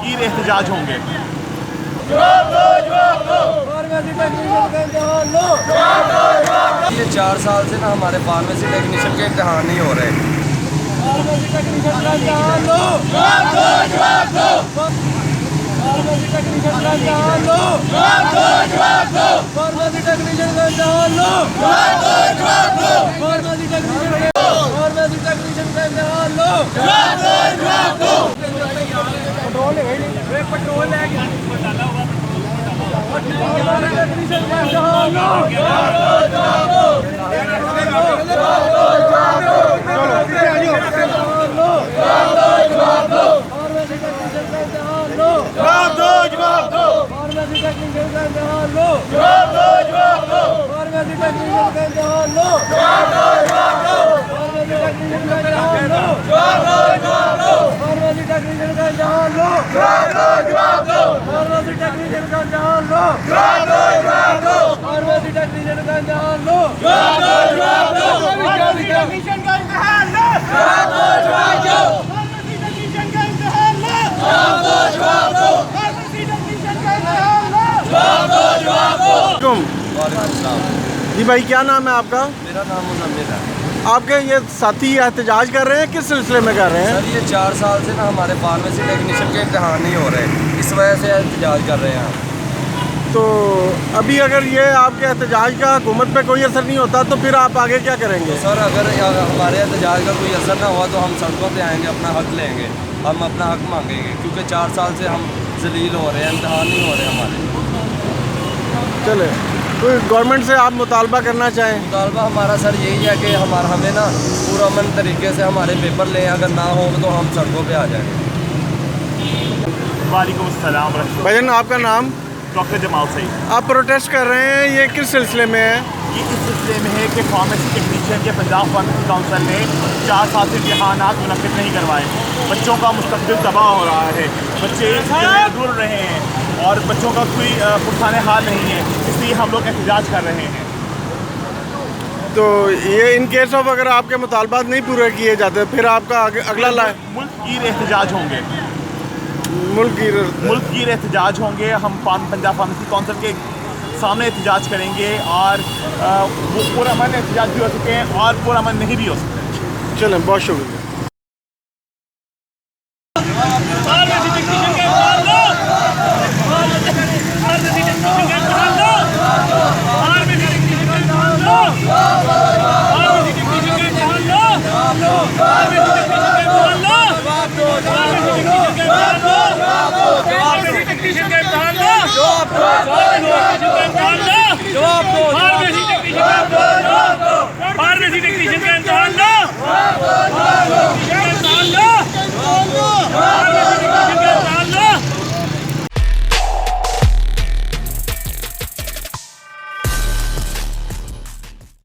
मुल्कगीर एहतजाज होंगे। ये 4 साल से ना हमारे फार्मेसी टेक्नीशियन के इम्तहान नहीं हो रहे। फार्मेसी टेक्नीशियन का इम्तहान लो। फार्मेसी टेक्नीशियन का इम्तहान लो। फार्मेसी टेक्नीशियन का इम्तहान लो। फार्मेसी टेक्नीशियन का इम्तहान लो। पेट्रोल है नहीं, पेट्रोल है क्या? टेक्नीशियन का इम्तहान लो। फार्मेसी टेक्नीशियन का इम्तहान लो। फार्मेसी टेक्नीशियन का इम्तहान लो। फार्मेसी टेक्नीशियन का इम्तहान लो। फार्मेसी टेक्नीशियन का इम्तहान लो। फार्मेसी टेक्नीशियन का इम्तहान लो। फार्मेसी टेक्नीशियन का इम्तहान लो। फार्मेसी टेक्नीशियन का इम्तहान लो। जी भाई, क्या नाम है आपका? मेरा नाम मुजम्मिल है। आपके ये साथी एहतजाज कर रहे हैं, किस सिलसिले में कर रहे हैं? सर ये 4 साल से ना हमारे फार्मेसी टेक्नीशियन के इम्तहान नहीं हो रहे, इस वजह से एहतजाज कर रहे हैं। तो अभी अगर ये आपके एहतजाज का हुकूमत पे कोई असर नहीं होता तो फिर आप आगे क्या करेंगे? सर अगर हमारे एहतजाज का कोई असर ना हुआ तो हम सड़कों पे आएंगे, अपना हक लेंगे, हम अपना हक मांगेंगे, क्योंकि 4 साल से हम जलील हो रहे हैं, इम्तहान नहीं हो रहे हमारे। चले, कोई गवर्नमेंट से आप मुतालबा करना चाहें? मुतालबा हमारा सर यही है कि हमें ना पुरअमन तरीके से हमारे पेपर लें, अगर ना हो तो हम सड़कों पे आ जाएंगे। वालेकुम अस्सलाम। भाईजान, आपका नाम? डॉक्टर जमाल सईद। आप प्रोटेस्ट कर रहे हैं, ये किस सिलसिले में है? ये इस सिलसिले में है कि फार्मेसी टेक्नीशियन के पंजाब फार्मेसी काउंसिल ने 4 साल से इम्तहानात मुनक़िद नहीं करवाए। बच्चों का मुस्तक़बिल तबाह हो रहा है, बच्चे रुल रहे हैं और बच्चों का कोई पुरसाने हाल नहीं है, इसलिए हम लोग एहतजाज कर रहे हैं। तो ये इन केस ऑफ अगर आपके मुतालबात नहीं पूरे किए जाते फिर आपका अगला मुल्कगीर एहतजाज होंगे। मुल्कगीर एहतजाज होंगे। हम पंजाब फार्मेसी काउंसिल के सामने एहतजाज करेंगे और वो पुरअमन एहतजाज भी हो चुके हैं और पुरअमन नहीं भी हो सकते। चलें, बहुत शुक्रिया। जवाब दो।